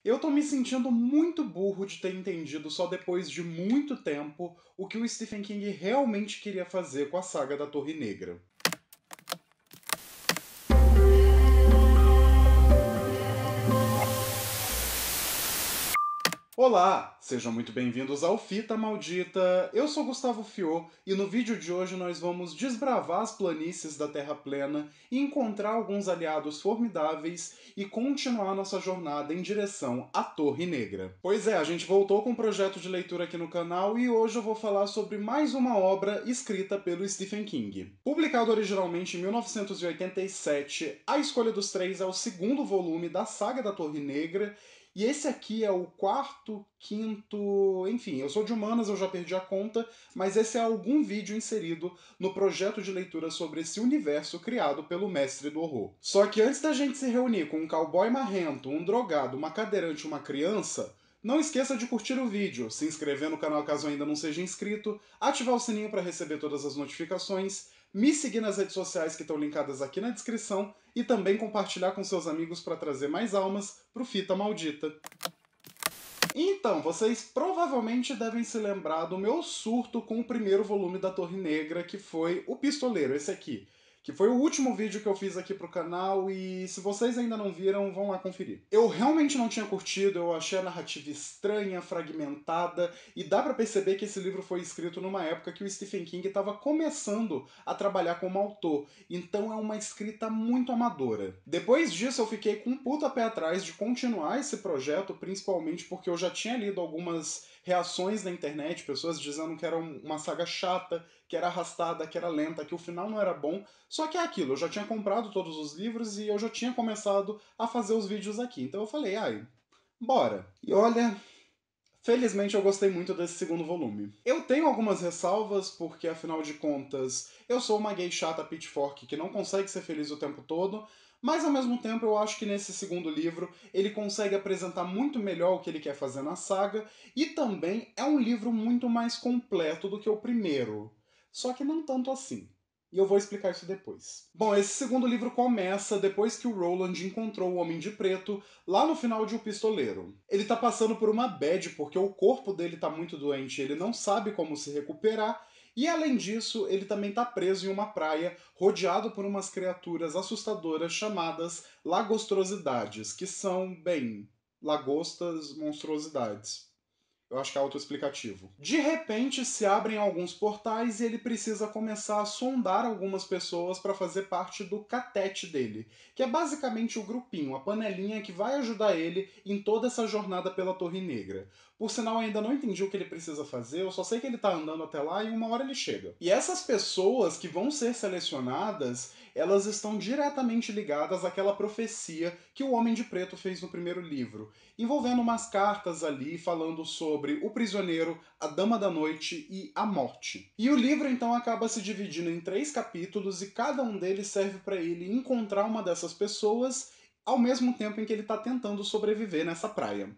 Eu tô me sentindo muito burro de ter entendido só depois de muito tempo o que o Stephen King realmente queria fazer com a saga da Torre Negra. Olá, sejam muito bem-vindos ao Fita Maldita. Eu sou Gustavo Fiô e no vídeo de hoje nós vamos desbravar as planícies da Terra Plena e encontrar alguns aliados formidáveis e continuar nossa jornada em direção à Torre Negra. Pois é, a gente voltou com um projeto de leitura aqui no canal e hoje eu vou falar sobre mais uma obra escrita pelo Stephen King. Publicado originalmente em 1987, A Escolha dos Três é o segundo volume da saga da Torre Negra e esse aqui é o quarto, quinto. Enfim, eu sou de humanas, eu já perdi a conta, mas esse é algum vídeo inserido no projeto de leitura sobre esse universo criado pelo mestre do horror. Só que antes da gente se reunir com um cowboy marrento, um drogado, uma cadeirante e uma criança, não esqueça de curtir o vídeo, se inscrever no canal caso ainda não seja inscrito, ativar o sininho para receber todas as notificações, me seguir nas redes sociais que estão linkadas aqui na descrição e também compartilhar com seus amigos para trazer mais almas pro Fita Maldita. Então, vocês provavelmente devem se lembrar do meu surto com o primeiro volume da Torre Negra, que foi O Pistoleiro, esse aqui. Que foi o último vídeo que eu fiz aqui pro canal e se vocês ainda não viram, vão lá conferir. Eu realmente não tinha curtido, eu achei a narrativa estranha, fragmentada, e dá pra perceber que esse livro foi escrito numa época que o Stephen King estava começando a trabalhar como autor, então é uma escrita muito amadora. Depois disso eu fiquei com um puta pé atrás de continuar esse projeto, principalmente porque eu já tinha lido algumas reações na internet, pessoas dizendo que era uma saga chata, que era arrastada, que era lenta, que o final não era bom. Só que é aquilo, eu já tinha comprado todos os livros e eu já tinha começado a fazer os vídeos aqui. Então eu falei, ai, bora. E olha, felizmente eu gostei muito desse segundo volume. Eu tenho algumas ressalvas, porque afinal de contas, eu sou uma gay chata pitchfork que não consegue ser feliz o tempo todo, mas ao mesmo tempo eu acho que nesse segundo livro ele consegue apresentar muito melhor o que ele quer fazer na saga, e também é um livro muito mais completo do que o primeiro. Só que não tanto assim. E eu vou explicar isso depois. Bom, esse segundo livro começa depois que o Roland encontrou o Homem de Preto lá no final de O Pistoleiro. Ele tá passando por uma bad porque o corpo dele tá muito doente, ele não sabe como se recuperar, e além disso, ele também tá preso em uma praia, rodeado por umas criaturas assustadoras chamadas lagostrosidades, que são, bem, lagostas monstruosidades. Eu acho que é autoexplicativo. De repente, se abrem alguns portais e ele precisa começar a sondar algumas pessoas para fazer parte do catete dele, que é basicamente o grupinho, a panelinha que vai ajudar ele em toda essa jornada pela Torre Negra. Por sinal, eu ainda não entendi o que ele precisa fazer, eu só sei que ele tá andando até lá e uma hora ele chega. E essas pessoas que vão ser selecionadas, elas estão diretamente ligadas àquela profecia que o Homem de Preto fez no primeiro livro, envolvendo umas cartas ali falando sobre o prisioneiro, a dama da noite e a morte. E o livro então acaba se dividindo em 3 capítulos e cada um deles serve para ele encontrar uma dessas pessoas ao mesmo tempo em que ele está tentando sobreviver nessa praia.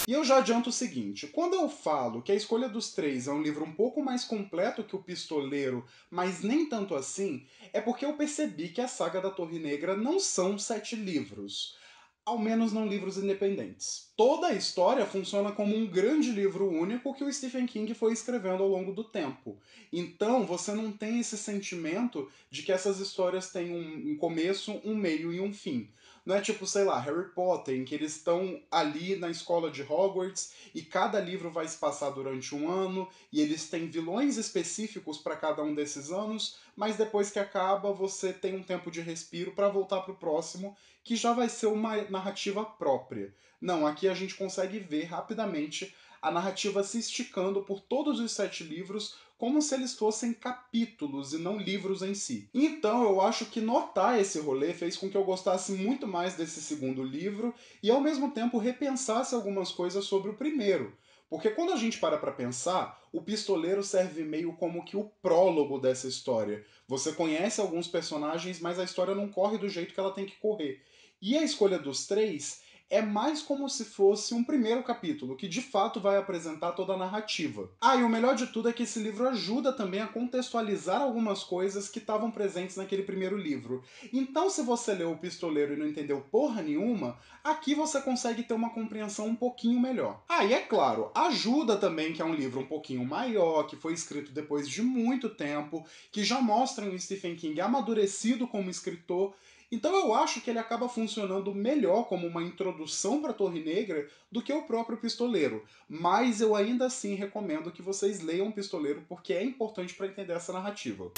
E eu já adianto o seguinte, quando eu falo que A Escolha dos Três é um livro um pouco mais completo que O Pistoleiro, mas nem tanto assim, é porque eu percebi que a saga da Torre Negra não são 7 livros. Ao menos não livros independentes. Toda a história funciona como um grande livro único que o Stephen King foi escrevendo ao longo do tempo. Então você não tem esse sentimento de que essas histórias têm um começo, um meio e um fim. Não é tipo, sei lá, Harry Potter, em que eles estão ali na escola de Hogwarts e cada livro vai se passar durante um ano e eles têm vilões específicos para cada um desses anos, mas depois que acaba você tem um tempo de respiro para voltar para o próximo, que já vai ser uma narrativa própria. Não, aqui a gente consegue ver rapidamente a narrativa se esticando por todos os 7 livros como se eles fossem capítulos e não livros em si. Então eu acho que notar esse rolê fez com que eu gostasse muito mais desse segundo livro e ao mesmo tempo repensasse algumas coisas sobre o primeiro. Porque quando a gente para pensar, o Pistoleiro serve meio como que o prólogo dessa história. Você conhece alguns personagens, mas a história não corre do jeito que ela tem que correr. E A Escolha dos Três é mais como se fosse um primeiro capítulo, que de fato vai apresentar toda a narrativa. Ah, e o melhor de tudo é que esse livro ajuda também a contextualizar algumas coisas que estavam presentes naquele primeiro livro. Então, se você leu O Pistoleiro e não entendeu porra nenhuma, aqui você consegue ter uma compreensão um pouquinho melhor. Ah, e é claro, ajuda também que é um livro um pouquinho maior, que foi escrito depois de muito tempo, que já mostra um Stephen King amadurecido como escritor. Então eu acho que ele acaba funcionando melhor como uma introdução para a Torre Negra do que o próprio Pistoleiro. Mas eu ainda assim recomendo que vocês leiam o Pistoleiro porque é importante para entender essa narrativa.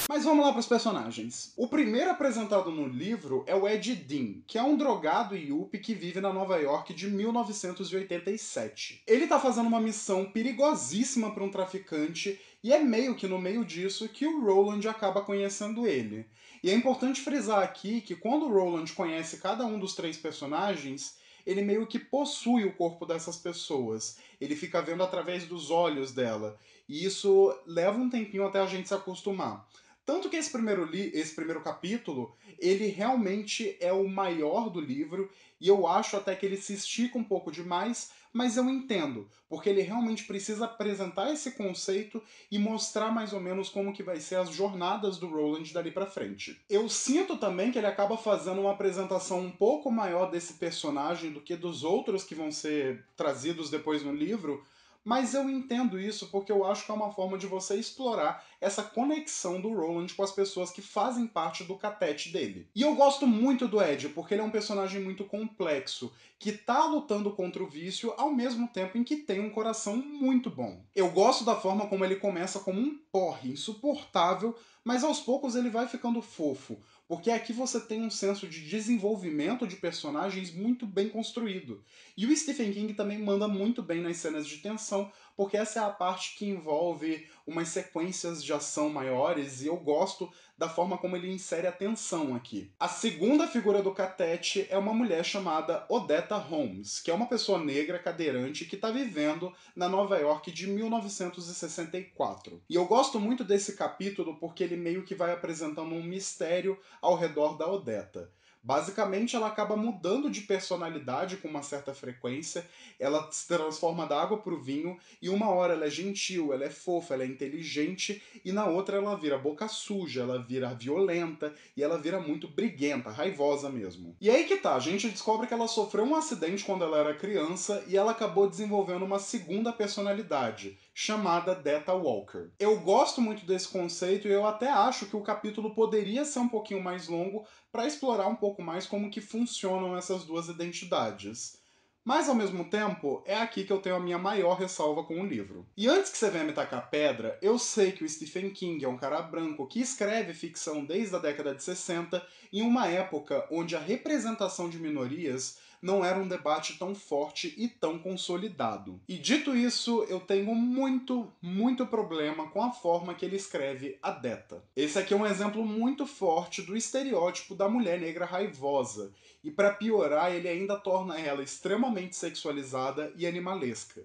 Mas vamos lá para os personagens. O primeiro apresentado no livro é o Ed Dean, que é um drogado yuppie que vive na Nova York de 1987. Ele tá fazendo uma missão perigosíssima para um traficante e é meio que no meio disso que o Roland acaba conhecendo ele. E é importante frisar aqui que quando o Roland conhece cada um dos três personagens, ele meio que possui o corpo dessas pessoas. Ele fica vendo através dos olhos dela. E isso leva um tempinho até a gente se acostumar. Tanto que esse primeiro capítulo, ele realmente é o maior do livro, e eu acho até que ele se estica um pouco demais, mas eu entendo, porque ele realmente precisa apresentar esse conceito e mostrar mais ou menos como que vai ser as jornadas do Roland dali pra frente. Eu sinto também que ele acaba fazendo uma apresentação um pouco maior desse personagem do que dos outros que vão ser trazidos depois no livro, mas eu entendo isso porque eu acho que é uma forma de você explorar essa conexão do Roland com as pessoas que fazem parte do catete dele. E eu gosto muito do Ed, porque ele é um personagem muito complexo, que tá lutando contra o vício ao mesmo tempo em que tem um coração muito bom. Eu gosto da forma como ele começa como um porre insuportável, mas aos poucos ele vai ficando fofo, porque aqui você tem um senso de desenvolvimento de personagens muito bem construído. E o Stephen King também manda muito bem nas cenas de tensão, porque essa é a parte que envolve umas sequências de ação maiores e eu gosto da forma como ele insere a tensão aqui. A segunda figura do Catete é uma mulher chamada Odetta Holmes, que é uma pessoa negra cadeirante que está vivendo na Nova York de 1964. E eu gosto muito desse capítulo porque ele meio que vai apresentando um mistério ao redor da Odetta. Basicamente, ela acaba mudando de personalidade com uma certa frequência, ela se transforma da água pro vinho, e uma hora ela é gentil, ela é fofa, ela é inteligente, e na outra ela vira boca suja, ela vira violenta, e ela vira muito briguenta, raivosa mesmo. E aí que tá, a gente descobre que ela sofreu um acidente quando ela era criança, e ela acabou desenvolvendo uma segunda personalidade, chamada Detta Walker. Eu gosto muito desse conceito e eu até acho que o capítulo poderia ser um pouquinho mais longo para explorar um pouco mais como que funcionam essas duas identidades. Mas ao mesmo tempo, é aqui que eu tenho a minha maior ressalva com o livro. E antes que você venha me tacar pedra, eu sei que o Stephen King é um cara branco que escreve ficção desde a década de 60, em uma época onde a representação de minorias não era um debate tão forte e tão consolidado. E dito isso, eu tenho muito problema com a forma que ele escreve a Detta. Esse aqui é um exemplo muito forte do estereótipo da mulher negra raivosa, e para piorar, ele ainda torna ela extremamente sexualizada e animalesca.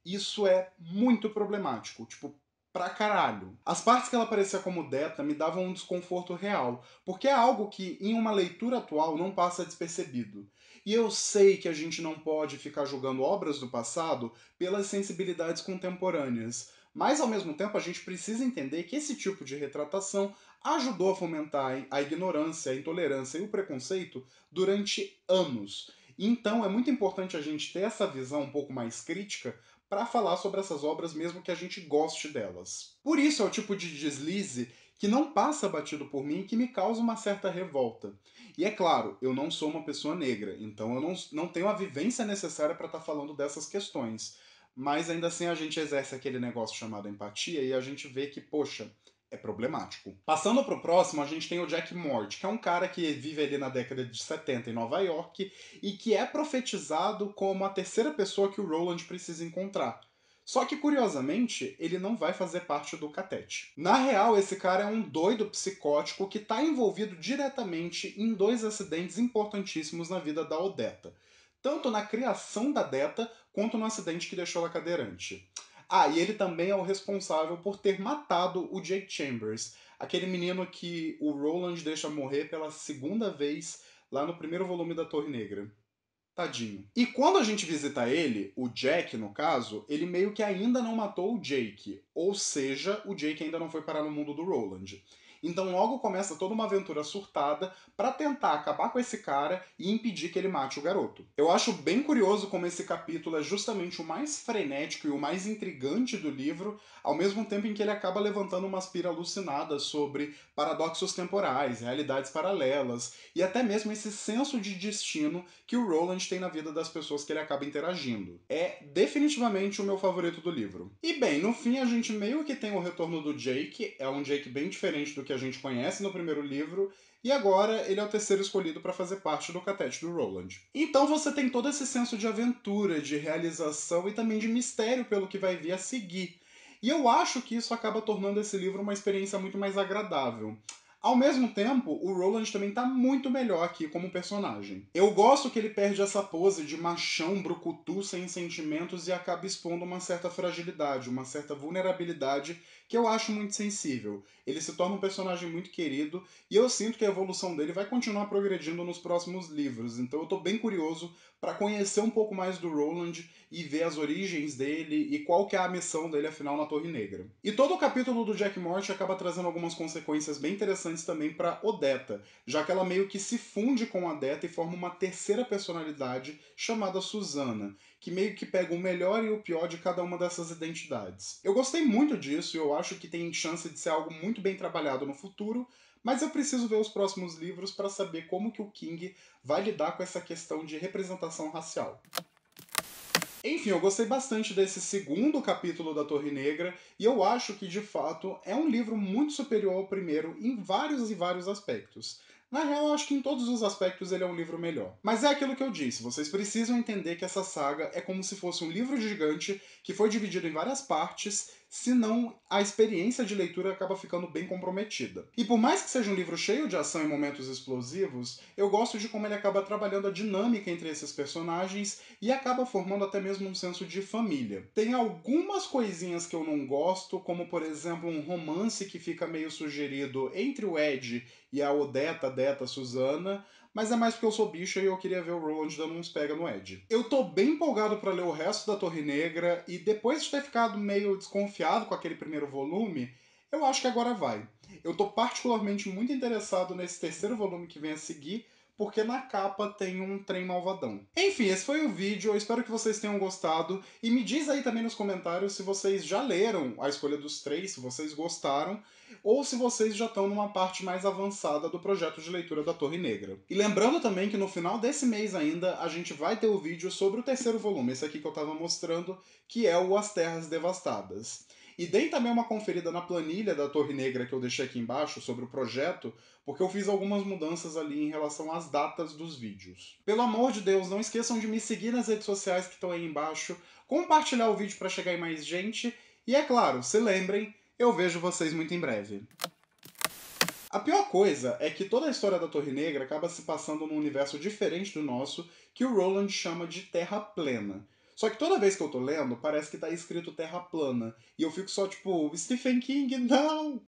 Isso é muito problemático, tipo, pra caralho. As partes que ela aparecia como Detta me davam um desconforto real, porque é algo que, em uma leitura atual, não passa despercebido. E eu sei que a gente não pode ficar julgando obras do passado pelas sensibilidades contemporâneas, mas ao mesmo tempo a gente precisa entender que esse tipo de retratação ajudou a fomentar a ignorância, a intolerância e o preconceito durante anos. Então é muito importante a gente ter essa visão um pouco mais crítica para falar sobre essas obras mesmo que a gente goste delas. Por isso é o tipo de deslize que não passa batido por mim e que me causa uma certa revolta. E é claro, eu não sou uma pessoa negra, então eu não tenho a vivência necessária para estar falando dessas questões. Mas ainda assim a gente exerce aquele negócio chamado empatia e a gente vê que, poxa, é problemático. Passando pro próximo, a gente tem o Jack Mort, que é um cara que vive ali na década de 70 em Nova York e que é profetizado como a terceira pessoa que o Roland precisa encontrar. Só que, curiosamente, ele não vai fazer parte do catete. Na real, esse cara é um doido psicótico que está envolvido diretamente em dois acidentes importantíssimos na vida da Odetta. Tanto na criação da Detta, quanto no acidente que deixou ela cadeirante. Ah, e ele também é o responsável por ter matado o Jake Chambers, aquele menino que o Roland deixa morrer pela segunda vez lá no primeiro volume da Torre Negra. Tadinho. E quando a gente visita ele, o Jack, no caso, ele meio que ainda não matou o Jake. Ou seja, o Jake ainda não foi parar no mundo do Roland. Então logo começa toda uma aventura surtada para tentar acabar com esse cara e impedir que ele mate o garoto. Eu acho bem curioso como esse capítulo é justamente o mais frenético e o mais intrigante do livro, ao mesmo tempo em que ele acaba levantando umas pira alucinadas sobre paradoxos temporais, realidades paralelas e até mesmo esse senso de destino que o Roland tem na vida das pessoas que ele acaba interagindo. É definitivamente o meu favorito do livro. E bem, no fim a gente meio que tem o retorno do Jake, é um Jake bem diferente do que a gente conhece no primeiro livro, e agora ele é o terceiro escolhido para fazer parte do catete do Roland. Então você tem todo esse senso de aventura, de realização e também de mistério pelo que vai vir a seguir. E eu acho que isso acaba tornando esse livro uma experiência muito mais agradável. Ao mesmo tempo, o Roland também tá muito melhor aqui como personagem. Eu gosto que ele perde essa pose de machão brucutu sem sentimentos e acaba expondo uma certa fragilidade, uma certa vulnerabilidade que eu acho muito sensível. Ele se torna um personagem muito querido e eu sinto que a evolução dele vai continuar progredindo nos próximos livros. Então eu tô bem curioso para conhecer um pouco mais do Roland e ver as origens dele e qual que é a missão dele afinal na Torre Negra. E todo o capítulo do Jack Morty acaba trazendo algumas consequências bem interessantes também para Odetta, já que ela meio que se funde com a Detta e forma uma terceira personalidade chamada Susana, que meio que pega o melhor e o pior de cada uma dessas identidades. Eu gostei muito disso e eu acho que tem chance de ser algo muito bem trabalhado no futuro, mas eu preciso ver os próximos livros para saber como que o King vai lidar com essa questão de representação racial. Enfim, eu gostei bastante desse segundo capítulo da Torre Negra e eu acho que, de fato, é um livro muito superior ao primeiro em vários e vários aspectos. Na real, eu acho que em todos os aspectos ele é um livro melhor. Mas é aquilo que eu disse, vocês precisam entender que essa saga é como se fosse um livro gigante que foi dividido em várias partes, senão a experiência de leitura acaba ficando bem comprometida. E por mais que seja um livro cheio de ação e momentos explosivos, eu gosto de como ele acaba trabalhando a dinâmica entre esses personagens e acaba formando até mesmo um senso de família. Tem algumas coisinhas que eu não gosto, como por exemplo um romance que fica meio sugerido entre o Ed e a Odetta, Detta, Susana, mas é mais porque eu sou bicha e eu queria ver o Roland dando uns pega no Ed. Eu tô bem empolgado para ler o resto da Torre Negra e depois de ter ficado meio desconfiado com aquele primeiro volume, eu acho que agora vai. Eu tô particularmente muito interessado nesse terceiro volume que vem a seguir, porque na capa tem um trem malvadão. Enfim, esse foi o vídeo, eu espero que vocês tenham gostado, e me diz aí também nos comentários se vocês já leram A Escolha dos Três, se vocês gostaram, ou se vocês já estão numa parte mais avançada do projeto de leitura da Torre Negra. E lembrando também que no final desse mês ainda, a gente vai ter o vídeo sobre o terceiro volume, esse aqui que eu tava mostrando, que é o As Terras Devastadas. E deem também uma conferida na planilha da Torre Negra que eu deixei aqui embaixo sobre o projeto, porque eu fiz algumas mudanças ali em relação às datas dos vídeos. Pelo amor de Deus, não esqueçam de me seguir nas redes sociais que estão aí embaixo, compartilhar o vídeo para chegar em mais gente, e é claro, se lembrem, eu vejo vocês muito em breve. A pior coisa é que toda a história da Torre Negra acaba se passando num universo diferente do nosso, que o Roland chama de Terra Plena. Só que toda vez que eu tô lendo, parece que tá escrito Terra Plana, e eu fico só tipo, Stephen King, não!